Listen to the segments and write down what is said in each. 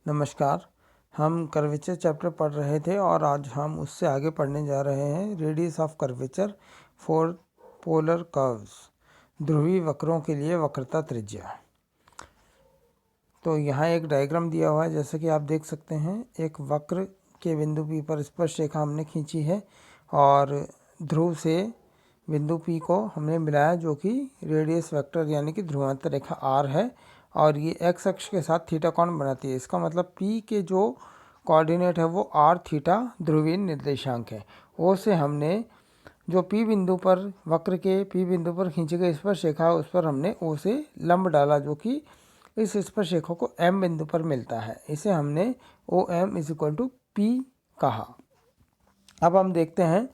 नमस्कार। हम curvature chapter पढ़ रहे थे और आज हम उससे आगे पढ़ने जा रहे हैं radius of curvature for polar curves, ध्रुवीय वक्रों के लिए वक्रता त्रिज्या। तो यहाँ एक डायग्राम दिया हुआ है, जैसे कि आप देख सकते हैं। एक वक्र के बिंदु P पर स्पर्श रेखा हमने खींची है और ध्रुव से बिंदु P को हमने मिलाया, जो कि रेडियस वेक्टर यानी कि ध्रुवांतर रेखा R है और ये x अक्ष के साथ थीटा कोण बनाती है। इसका मतलब P के जो कोऑर्डिनेट है वो r थीटा ध्रुवीय निर्देशांक है। O से हमने जो P बिंदु पर वक्र के P बिंदु पर खींची गई स्पर्श रेखा है, उस पर हमने O से लंब डाला, जो कि इस स्पर्श रेखा को M बिंदु पर मिलता है। इसे हमने OM = P कहा। अब हम देखते हैं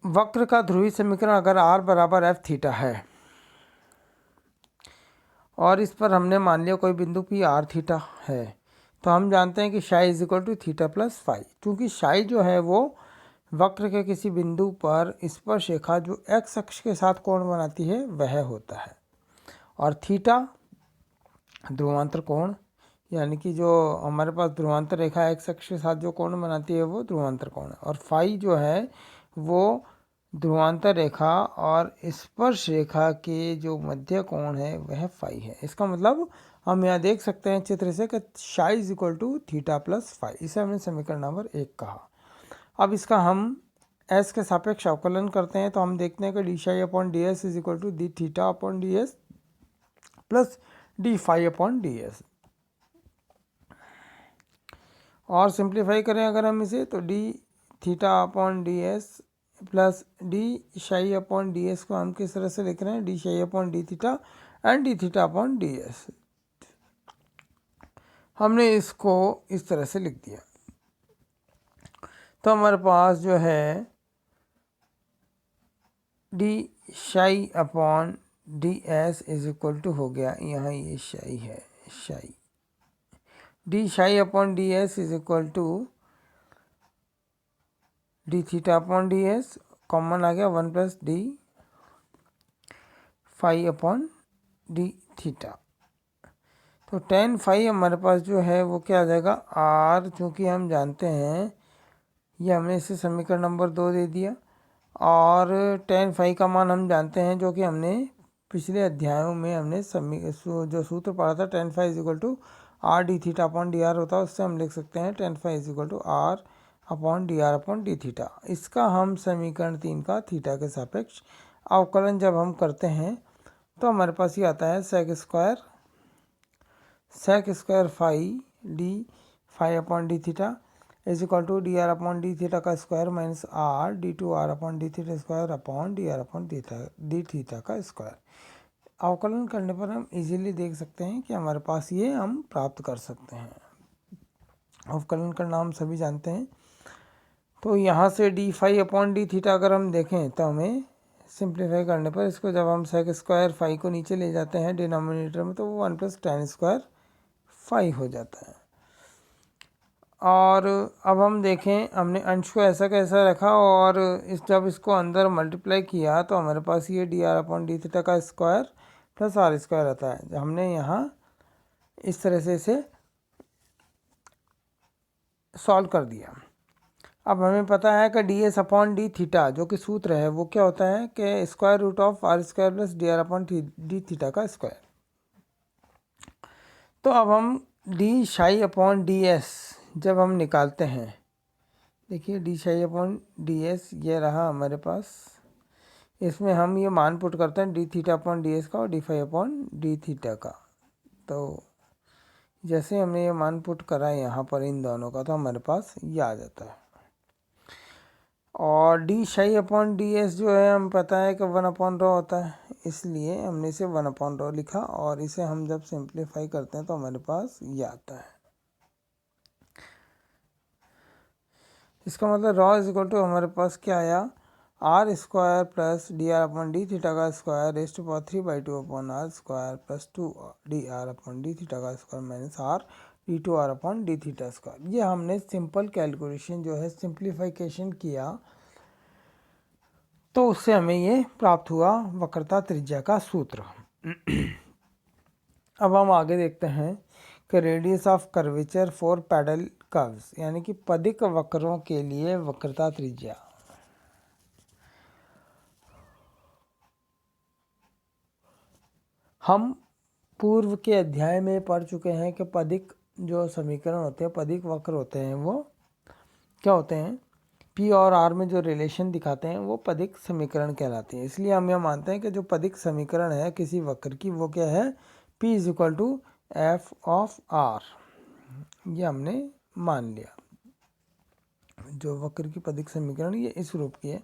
वक्र का ध्रुवीय समीकरण अगर r बराबर f थीटा है और इस पर हमने मान लिया कोई बिंदु P r थीटा है, तो हम जानते हैं कि शाई = थीटा प्लस फाई। क्योंकि शाई जो है वो वक्र के किसी बिंदु पर स्पर्श रेखा जो x अक्ष के साथ कोण बनाती है वह होता है, और थीटा ध्रुवांतर कोण, यानी कि जो हमारे पास ध्रुवांतर रेखा x अक्ष के साथ जो कोण बनाती है वो ध्रुवांतर कोण है, और फाई जो है वो ध्रुवांतर रेखा और स्पर्श रेखा के जो मध्य कोण है वह फाई है। इसका मतलब हम यहाँ देख सकते हैं चित्र से कि शाई = थीटा प्लस फाई। इसे हमने समीकरण नंबर 1 कहा। अब इसका हम s के सापेक्ष अवकलन करते हैं, तो हम देखते हैं कि d psi upon d s = d theta upon d s plus d phi upon d s. और सिंप्लीफाई करें अगर हम इसे, तो d theta upon d s plus d psi upon d s को हम किस तरह से लिख रहे हैं, D psi upon d theta and D theta upon d s. हमने इसको इस तरह से लिख दिया, तो हमारे पास जो है D psi upon d s = हो गया, यहाँ ये शाई है, psi d psi upon d s = d theta upon d s, common आ गया 1 + d phi upon d theta. तो tan फाई हमारे पास जो है वो क्या आ जाएगा, r, चूँकि हम जानते हैं, ये हमने इसे समीकरण नंबर 2 दे दिया। और tan फाई का मान हम जानते हैं, जो कि हमने पिछले अध्यायों में हमने जो सूत्र पढ़ा था, tan phi = r d theta upon d r होता है। उससे हम लिख सकते हैं tan phi = r upon d r upon d theta. इसका हम समीकरण 3 का थीटा के सापेक्ष अवकलन जब हम करते हैं तो हमारे पास ये आता है sec square phi d phi upon d theta = d r upon d theta का square minus r d2r upon d theta square upon d r upon d theta का स्क्वायर। अवकलन करने पर हम इजीली देख सकते हैं कि हमारे पास ये हम प्राप्त कर सकते हैं। अवकलन का नाम सभी जानते हैं। तो यहाँ से d phi upon d theta अगर हम देखें तो हमें सिंप्लीफाई करने पर इसको जब हम सेक स्क्वायर फाई को नीचे ले जाते हैं डिनोमिनेटर में, तो वो 1 + tan स्क्वायर फाई हो जाता है। और अब हम देखें, हमने अंश को ऐसा कैसा रखा और जब इसको अंदर मल्टीप्लाई किया तो हमारे पास ये D r upon d theta का स्क्वायर प्लस आर स्क्वायर आता है। हमने यहाँ इस तरह से इसे सॉल्व कर दिया। अब हमें पता है कि D s upon d theta जो कि सूत्र है वो क्या होता है कि √r² plus d r upon d theta का स्क्वायर। तो अब हम D psi upon d S जब हम निकालते हैं, देखिए D psi upon d s ये रहा हमारे पास। इसमें हम ये मान पुट करते हैं d theta upon d s का और d phi upon d theta का। तो जैसे हमने ये मान पुट करा यहाँ पर इन दोनों का, तो हमारे पास ये आ जाता है। और D psi upon d s जो है हम पता है कि 1/ρ होता है, इसलिए हमने इसे 1/ρ लिखा और इसे हम जब सिंप्लीफाई करते हैं तो हमारे पास ये आता है। इसका मतलब ρ हमारे पास क्या आया, r² plus d r upon d theta का square ⁵/2 upon r² plus 2 d r upon d theta का square minus r d2r upon d theta square. ये हमने सिंपल कैलकुलेशन जो है सिंप्लीफिकेशन किया, तो उससे हमें ये प्राप्त हुआ वक्रता त्रिज्या का सूत्र। अब हम आगे देखते हैं कि radius of curvature for pedal curves, यानी कि पदिक वक्रों के लिए वक्रता त्रिज्या। हम पूर्व के अध्याय में पढ़ चुके हैं कि पदिक जो समीकरण होते हैं, पदिक वक्र होते हैं, वो क्या होते हैं, पी और आर में जो रिलेशन दिखाते हैं वो पदिक समीकरण कहलाते हैं। इसलिए हम यह मानते हैं कि जो पदिक समीकरण है किसी वक्र की वो क्या है, P is equal to f of r. ये हमने मान लिया, जो वक्र की पदिक समीकरण ये इस रूप की है।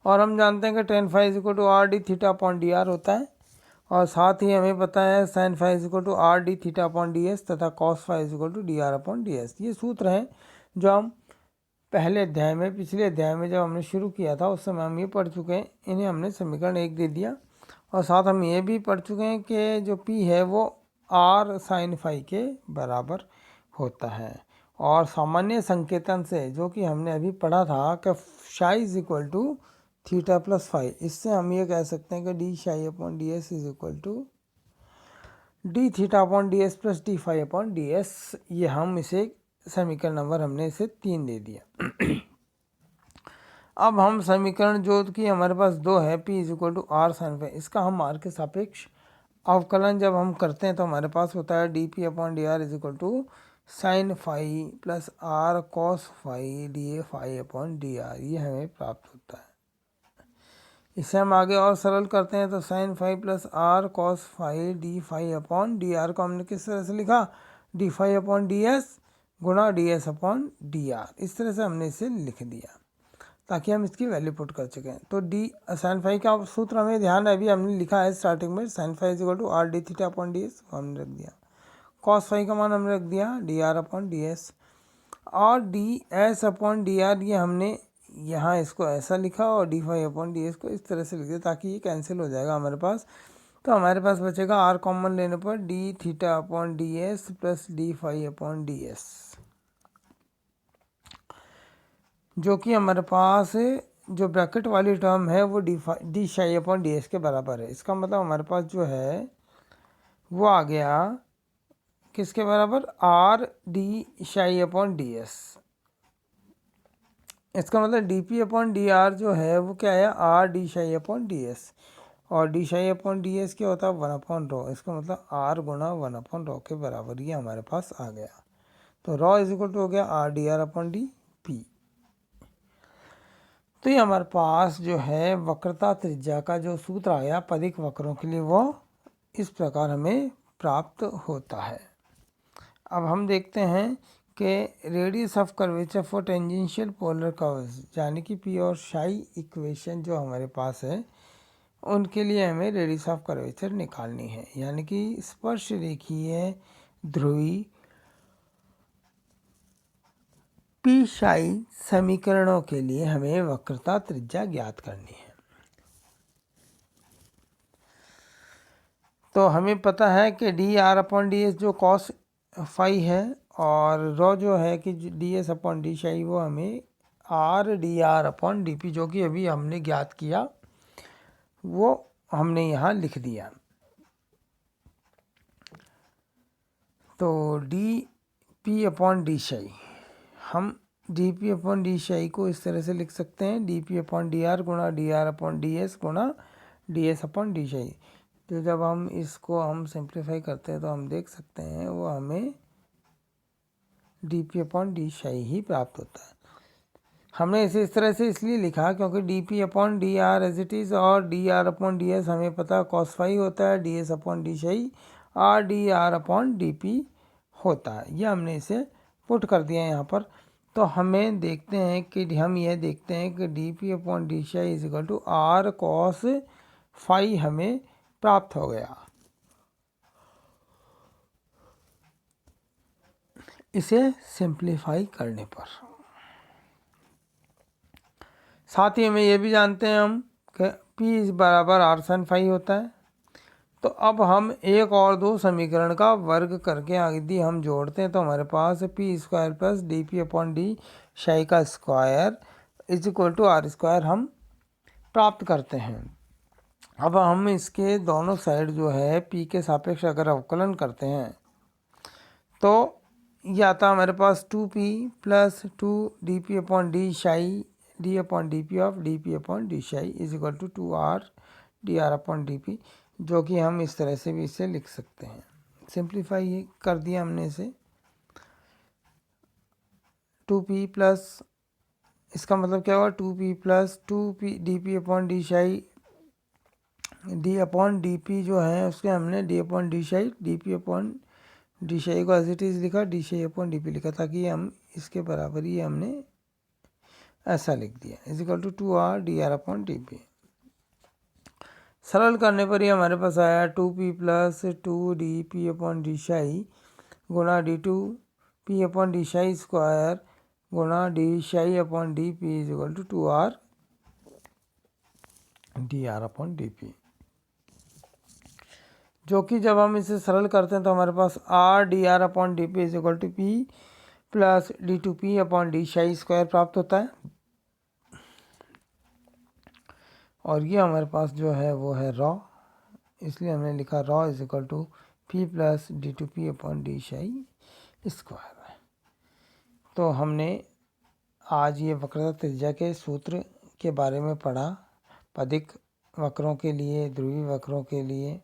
और हम जानते हैं कि tan phi is equal to r d theta upon d r होता है, और साथ ही हमें पता है sin phi is equal to r d theta upon d s तथा cos phi is equal to d r upon d s. ये सूत्र हैं जो हम पहले अध्याय में, पिछले अध्याय में जब हमने शुरू किया था उस समय हम ये पढ़ चुके हैं। इन्हें हमने समीकरण 1 दे दिया, और साथ हम ये भी पढ़ चुके हैं कि जो P है वो R sin फाई के बराबर होता है। और सामान्य संकेतन से, जो कि हमने अभी पढ़ा था कि psi is equal to theta plus phi, इससे हम ये कह सकते हैं कि d psi upon d s is equal to d theta upon d s plus d phi upon d s. ये हम इसे समीकरण नंबर हमने इसे 3 दे दिया। अब हम समीकरण जो कि हमारे पास 2 है, P is equal to r sine phi, इसका हम आर के सापेक्ष अवकलन जब हम करते हैं तो हमारे पास होता है d p upon d r is equal to sine phi plus r cos phi d a phi upon d r. ये हमें प्राप्त होता है। इसे हम आगे और सरल करते हैं तो sine phi plus r cos phi d phi upon d r को हमने किस तरह से लिखा, d phi upon d s गुणा d s upon d r. इस तरह से हमने इसे लिख दिया ताकि हम इसकी वैल्यू पुट कर सकें। तो डी साइन फाई का सूत्र हमें ध्यान है, अभी हमने लिखा है स्टार्टिंग में, sine phi is equal to r d theta upon d s हमने रख दिया, कॉस फाई का मान हमने रख दिया d r upon d s, और d s upon d r ये हमने यहाँ इसको ऐसा लिखा और d phi upon d s को इस तरह से लिख दिया ताकि ये कैंसिल हो जाएगा हमारे पास। तो हमारे पास बचेगा आर कॉमन लेने पर d theta upon d s plus d phi upon d s, जो कि हमारे पास जो ब्रैकेट वाली टर्म है वो D psi upon d S के बराबर है। इसका मतलब हमारे पास जो है वो आ गया किसके बराबर, R D psi upon d S. इसका मतलब D p upon d are जो है वो क्या है, R D psi upon d s, और D psi upon d S क्या होता है, 1 अपॉन रो। इसका मतलब आर गुणा 1 अपॉन रो के बराबर ये हमारे पास आ गया। तो रो इज इक्वल टू हो गया are d r upon d P. तो ये हमारे पास जो है वक्रता त्रिज्या का जो सूत्र आया पदिक वक्रों के लिए वो इस प्रकार हमें प्राप्त होता है। अब हम देखते हैं कि radius of curvature for tangential polar curves, यानी कि पी और शाई इक्वेशन जो हमारे पास है उनके लिए हमें रेडियस ऑफ कर्वेचर निकालनी है, यानी कि स्पर्श रेखीय ध्रुवी पी शाई समीकरणों के लिए हमें वक्रता त्रिज्या ज्ञात करनी है। तो हमें पता है कि D r upon d s जो कॉस फाई है, और रो जो है कि डी एस अपॉन डी शाई वो हमें are d r upon d P जो कि अभी हमने ज्ञात किया वो हमने यहाँ लिख दिया। तो डी पी अपॉन डी शाई, हम डी पी अपॉन डी शाई को इस तरह से लिख सकते हैं, d p upon d r गुणा d r upon d s गुणा d s upon d psi. तो जब हम इसको हम सिंप्लीफाई करते हैं तो हम देख सकते हैं वो हमें डी पी अपॉन डी शाई ही प्राप्त होता है। हमने इसे इस तरह से इसलिए लिखा क्योंकि d p upon d r as it is और d r upon d s हमें पता कॉस फाई होता है, d s upon d psi r d r upon d p होता है। ये हमने इसे पुट कर दिया यहाँ पर। तो हमें देखते हैं कि हम यह देखते हैं कि d p upon d psi is equal to r cos phi हमें प्राप्त हो गया। इसे सिंप्लीफाई करने पर साथ ही हमें यह भी जानते हैं हम कि P बराबर आर साइन फाई होता है। तो अब हम एक और दो समीकरण का वर्ग करके यदि हम जोड़ते हैं तो हमारे पास p square plus d p upon d psi का square is equal to r square हम प्राप्त करते हैं। अब हम इसके दोनों साइड जो है पी के सापेक्ष अगर अवकलन करते हैं तो ये आता हमारे पास 2p plus 2 dp/d of dp/d is equal to 2r dr/dp, जो कि हम इस तरह से भी इसे लिख सकते हैं। सिंप्लीफाई कर दिया हमने इसे। 2p प्लस, इसका मतलब क्या हुआ, 2p प्लस 2p dp/d जो है उसके हमने dp/d को एज इट इज़ लिखा, d/dp लिखा, ताकि हम इसके बराबर ही हमने ऐसा लिख दिया is equal to 2r dr/dp। सरल करने पर ही हमारे पास आया 2p प्लस 2dp/d गुणा d2p/d स्क्वायर गुणा d/dp is equal to 2r dr/dp, जो कि जब हम इसे सरल करते हैं तो हमारे पास r dr/dp is equal to p plus d2p/d square प्राप्त होता है। और ये हमारे पास जो है वो है रॉ, इसलिए हमने लिखा rho is equal to p plus d2p/d square. तो हमने आज ये वक्रता त्रिज्या के सूत्र के बारे में पढ़ा, पदिक वक्रों के लिए, ध्रुवीय वक्रों के लिए।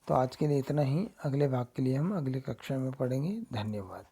तो आज के लिए इतना ही, अगले भाग के लिए हम अगली कक्षा में पढ़ेंगे। धन्यवाद।